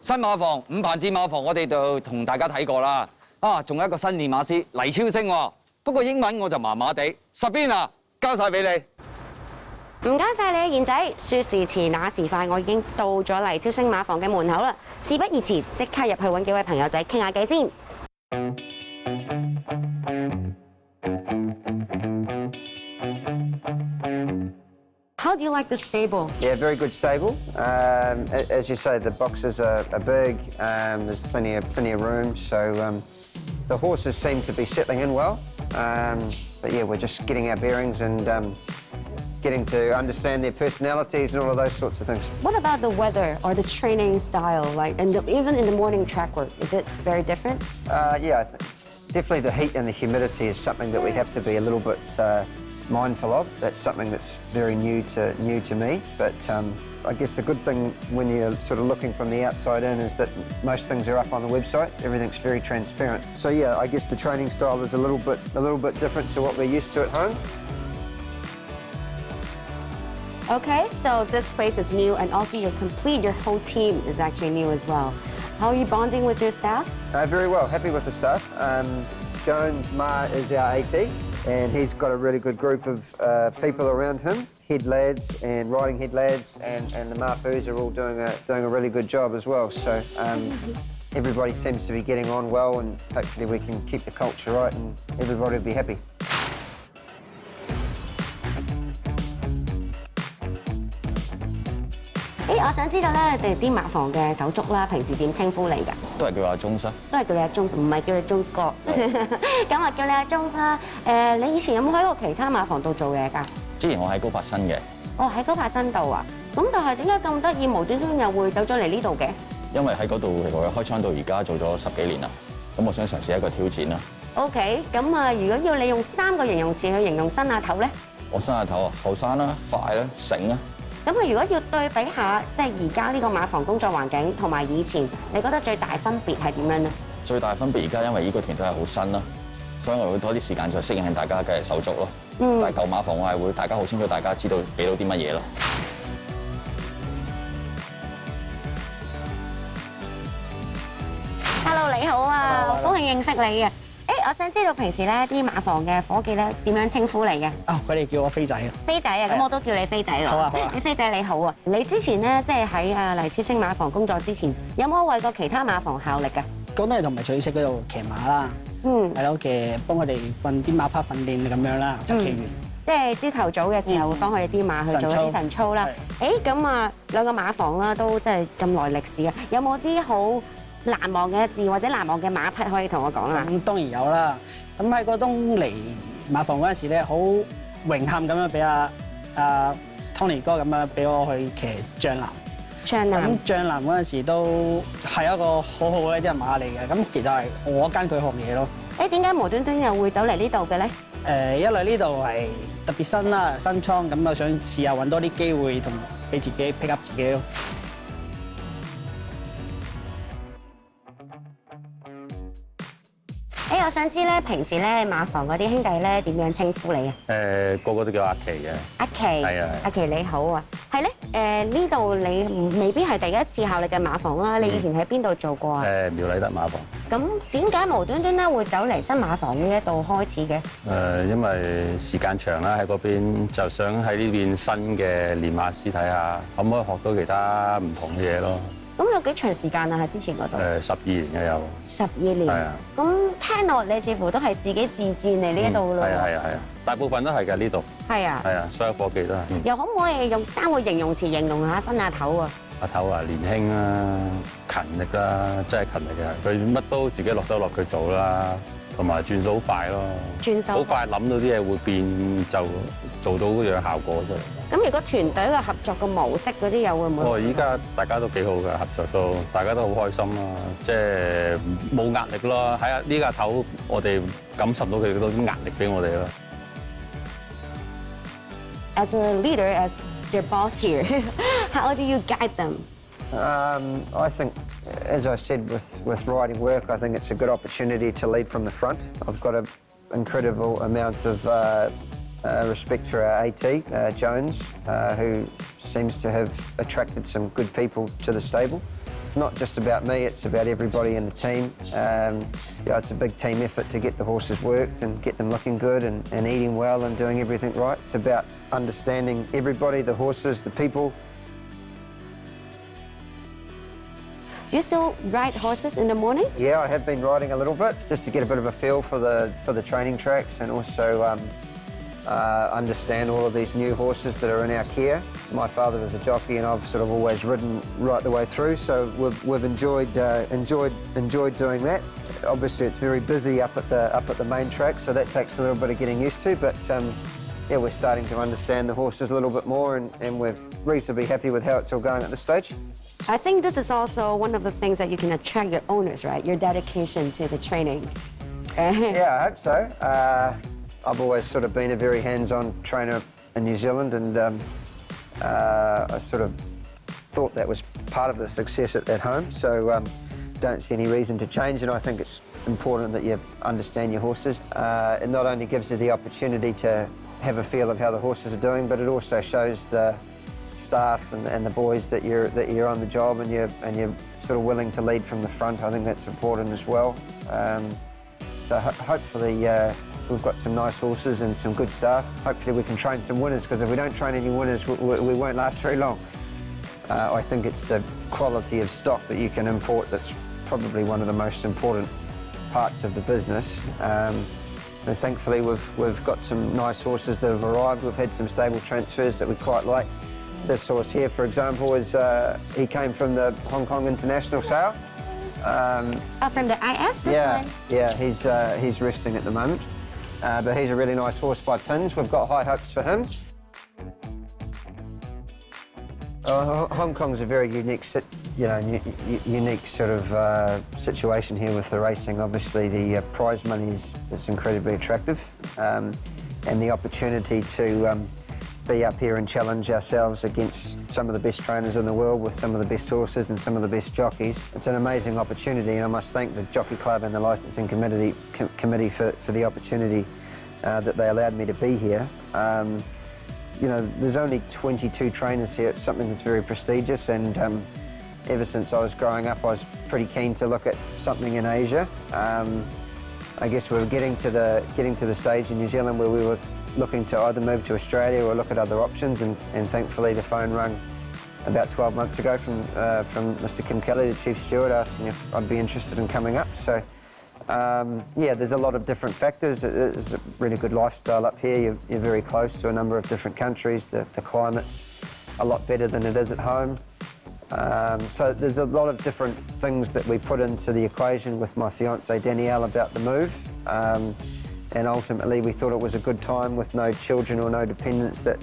新馬房5棚至馬房，我哋就同大家睇過啦。啊，仲有一個新練馬師黎超星喎，不過英文我就麻麻地。Sabrina，交晒俾你。唔該晒你，賢仔。說時遲那時快，我已經到咗黎超星馬房嘅門口啦。事不宜遲，即刻入去揾幾位朋友仔傾下偈先。How do you like the stable? Yeah, very good stable. As you say, the boxes are big. There's plenty of room, so the horses seem to be settling in well. But yeah, we're just getting our bearings and getting to understand their personalities and all of those sorts of things. What about the weather or the training style? Even in the morning track work, is it very different? Yeah, definitely the heat and the humidity is something that we have to be a little bit mindful of. That's something that's very new to me. But I guess the good thing when you're sort of looking from the outside in is that most things are up on the website. Everything's very transparent. So yeah, I guess the training style is a little bit different to what we're used to at home. Okay, so this place is new, and also your whole team is actually new as well. How are you bonding with your staff? Very well, happy with the staff. Jones Ma is our AT, and he's got a really good group of people around him. Head lads and riding head lads, and the Marfoos are all doing a really good job as well. So everybody seems to be getting on well, and hopefully we can keep the culture right, and everybody will be happy. 我想知道咧，你哋啲馬房嘅手足啦，平時點稱呼你㗎？都係叫阿鐘生，都係叫你阿鐘，唔係叫你鐘哥。咁啊，叫你阿鐘生。你以前有冇喺過其他馬房度做嘢㗎？之前我喺高柏新嘅。哦，喺高柏新度啊。咁但係點解咁得意，無端端又會走咗嚟呢度嘅？因為喺嗰度我開倉到而家做咗10幾年啦，咁我想嘗試一個挑戰啦。OK， 咁啊，如果要你用3個形容詞去形容新亞頭咧？我新亞頭啊，後生啦，快啦，醒啦。咁啊，如果要對比下，即係而家呢個馬房工作環境同埋以前，你覺得最大分別係點樣咧？最大分別而家因為呢個團隊係好新啦，所以我會多啲時間再適應大家嘅手足咯。但係舊馬房我係會大家好清楚，大家知道俾到啲乜嘢咯。Hello， 你好啊，好高興認識你啊！我想知道平時咧啲馬房嘅伙計咧點樣稱呼你嘅？啊，佢哋叫我飛仔啊。飛仔啊，咁我都叫你飛仔咯。好啊，好啊。你飛仔你好啊！你之前咧即係喺黎超星馬房工作之前，有冇為過其他馬房效力㗎？咁都係同埋取色嗰度騎馬啦。係咯，幫佢哋訓啲馬匹訓練咁樣啦，執騎員。即係朝頭早嘅時候會幫佢哋啲馬去做一啲晨操啦。咁啊兩個馬房啦都即係咁耐歷史啊，有冇啲好難忘嘅事或者難忘嘅馬匹可以同我講啊？咁當然有啦。咁喺個東嚟馬房嗰陣時咧，好榮幸咁樣俾阿 Tony 哥咁樣俾我去騎將藍。將藍。咁將藍嗰陣時都係一個好好嘅一隻馬嚟嘅。咁其實係我跟佢學嘢咯。點解無端端又會走嚟呢度嘅咧？一來呢度係特別新啦，新倉咁啊，想試下揾多啲機會同俾自己 pick up 自己咯。我想知咧，平時咧馬房嗰啲兄弟咧點樣稱呼你啊？個個都叫阿奇嘅。阿奇，係啊，阿奇你好啊。係咧，呢度你未必係第一次效力嘅馬房啦。你以前喺邊度做過啊？苗禮德馬房。咁點解無端端咧會走嚟新馬房呢一度開始嘅？因為時間長啦，喺嗰邊就想喺呢邊新嘅練馬師睇下，可唔可以學到其他唔同嘅嘢咯。咁有幾長時間啊？喺之前嗰度？12年嘅有。12年。係啊。咁聽落你似乎都係自己自薦嚟呢一度咯。係啊，大部分都係㗎呢度。係啊。係啊，所有夥計都係。又可唔可以用3個形容詞形容下新亞頭啊？阿頭啊，年輕啦，勤力啦，真係勤力嘅。佢乜都自己落手落腳做啦，同埋轉數好快咯。轉數好快，諗到啲嘢會變，就做到嗰樣效果出嚟。咁如果團隊嘅合作嘅模式嗰啲又會唔會？依家大家都幾好嘅，合作到大家都好開心啦，即係冇壓力咯。喺啊呢個頭，我哋感受到佢嗰啲壓力俾我哋咯。As a leader, as your boss here, how do you guide them? I think, as I said, with riding work, I think it's a good opportunity to lead from the front. I've got an incredible amount of respect for our AT, Jones, who seems to have attracted some good people to the stable. not just about me, it's about everybody in the team. It's a big team effort to get the horses worked and get them looking good and eating well and doing everything right. It's about understanding everybody, the horses, the people. Do you still ride horses in the morning? Yeah, I have been riding a little bit just to get a bit of a feel for the training tracks and also understand all of these new horses that are in our care. My father was a jockey and I've sort of always ridden right the way through, so we've enjoyed doing that. Obviously it's very busy up at the main track, so that takes a little bit of getting used to, but yeah, we're starting to understand the horses a little bit more and we're reasonably happy with how it's all going at this stage. I think this is also one of the things that you can attract your owners, right? Your dedication to the training. Yeah, I hope so. I've always sort of been a very hands-on trainer in New Zealand and I sort of thought that was part of the success at home, so don't see any reason to change, and I think it's important that you understand your horses. It not only gives you the opportunity to have a feel of how the horses are doing, but it also shows the staff and the boys that you're on the job and you're sort of willing to lead from the front. I think that's important as well. So hopefully we've got some nice horses and some good staff. Hopefully we can train some winners, because if we don't train any winners, we won't last very long. I think it's the quality of stock that you can import that's probably one of the most important parts of the business. So thankfully we've got some nice horses that have arrived. We've had some stable transfers that we quite like. This horse here, for example, he came from the Hong Kong International sale. From the IS, this yeah, one? Yeah, he's resting at the moment. But he's a really nice horse by Pins. We've got high hopes for him. Hong Kong's a very unique, unique sort of situation here with the racing. Obviously, the prize money is incredibly attractive, and the opportunity to be up here and challenge ourselves against some of the best trainers in the world with some of the best horses and some of the best jockeys. It's an amazing opportunity, and I must thank the Jockey Club and the Licensing Committee for the opportunity that they allowed me to be here. There's only 22 trainers here. It's something that's very prestigious, and ever since I was growing up, I was pretty keen to look at something in Asia. I guess we were getting to the stage in New Zealand where we were looking to either move to Australia or look at other options, and thankfully the phone rang about 12 months ago from Mr. Kim Kelly, the Chief Steward, asking if I'd be interested in coming up. So yeah, there's a lot of different factors. It's a really good lifestyle up here. You're very close to a number of different countries. The climate's a lot better than it is at home. So there's a lot of different things that we put into the equation with my fiancée Danielle about the move. And ultimately we thought it was a good time with no children or no dependents that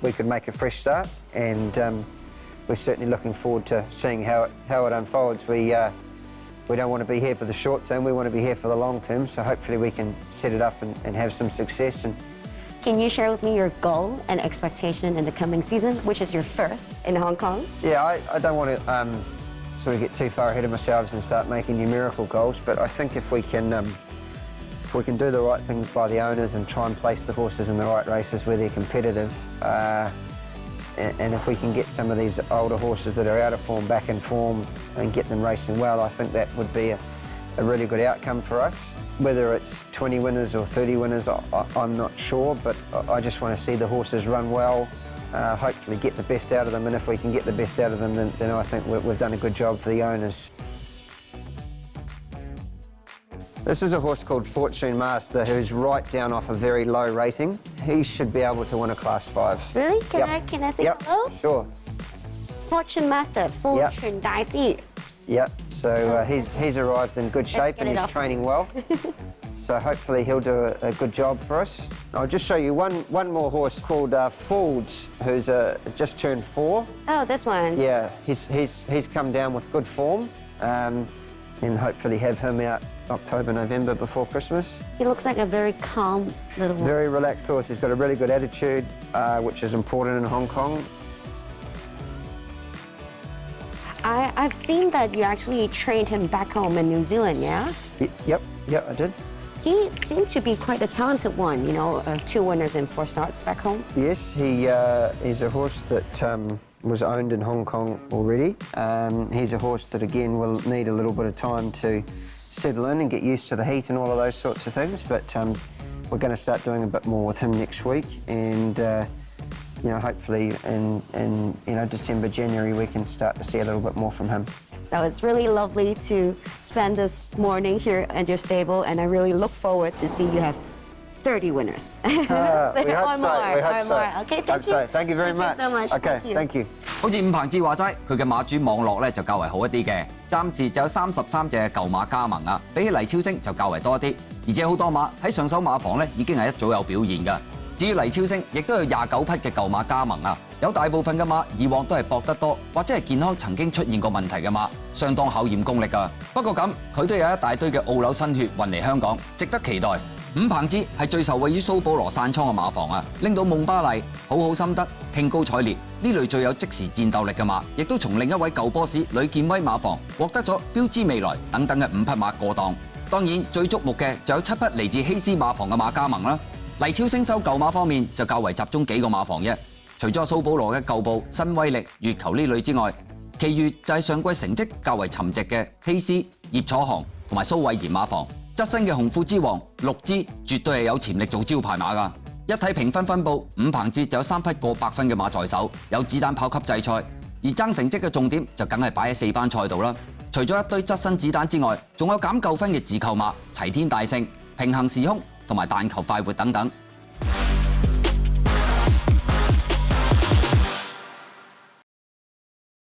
we could make a fresh start, and we're certainly looking forward to seeing how it unfolds. We don't want to be here for the short term, we want to be here for the long term, so hopefully we can set it up and have some success. And can you share with me your goal and expectation in the coming season, which is your first in Hong Kong? Yeah, I don't want to sort of get too far ahead of ourselves and start making numerical goals, but I think if we can do the right things by the owners and try and place the horses in the right races where they're competitive, and if we can get some of these older horses that are out of form back in form and get them racing well, I think that would be a really good outcome for us. Whether it's 20 winners or 30 winners, I'm not sure, but I just want to see the horses run well, hopefully get the best out of them, and if we can get the best out of them, then I think we've done a good job for the owners. This is a horse called Fortune Master, who's right down off a very low rating. He should be able to win a Class 5. Really? Can I say hello? Sure. Fortune Master, Fortune Daisy. Yep, so he's arrived in good shape and he's training well. So hopefully he'll do a good job for us. I'll just show you one more horse called Folds, who's just turned 4. Oh, this one. Yeah, he's come down with good form, and hopefully have him out October, November before Christmas. He looks like a very calm little horse. Very relaxed horse. He's got a really good attitude, which is important in Hong Kong. I've seen that you actually trained him back home in New Zealand, yeah? Yep, I did. He seemed to be quite a talented one, 2 winners and 4 starts back home. Yes, he is a horse that was owned in Hong Kong already. He's a horse that, again, will need a little bit of time to settle in and get used to the heat and all of those sorts of things, but we're going to start doing a bit more with him next week, and hopefully in December, January, we can start to see a little bit more from him. So it's really lovely to spend this morning here at your stable, and I really look forward to see you have 30 winners. We hope so. We hope so. Okay, thank hope you. So. Thank you very much. Thank you so much. Okay, thank you. 好似伍鵬志話齋，佢嘅馬主網絡咧就較為好一啲嘅，暫時就有33隻舊馬加盟啊，比起黎超星就較為多啲，而且好多馬喺上手馬房咧已經係一早有表現㗎。至於黎超星，亦都有29匹嘅舊馬加盟啊，有大部分嘅馬以往都係搏得多，或者係健康曾經出現過問題嘅馬，相當考驗功力㗎。不過咁，佢都有一大堆嘅澳紐新血運嚟香港，值得期待。伍鵬志係最受惠於蘇保羅散倉嘅馬房啊，拎到夢巴麗、好好心得、興高采烈呢類最有即時戰鬥力嘅馬，亦都從另一位舊 boss 呂健威馬房獲得咗標誌未來等等嘅5匹馬過檔。當然最矚目嘅就有7匹嚟自希斯馬房嘅馬加盟啦。黎超星收舊馬方面就較為集中幾個馬房啫，除咗蘇保羅嘅舊部、新威力、月球呢類之外，其餘就係上季成績較為沉寂嘅希斯、葉楚航同埋蘇偉賢馬房。側身嘅紅褲之王6支絕對係有潛力做招牌馬㗎。一睇評分分佈，伍鵬志就有3匹過100分嘅馬在手，有子彈跑級制賽，而爭成績嘅重點就梗係擺喺4班賽度啦。除咗一堆側身子彈之外，仲有減9分嘅自購馬齊天大聖、平衡時空同埋但求快活等等。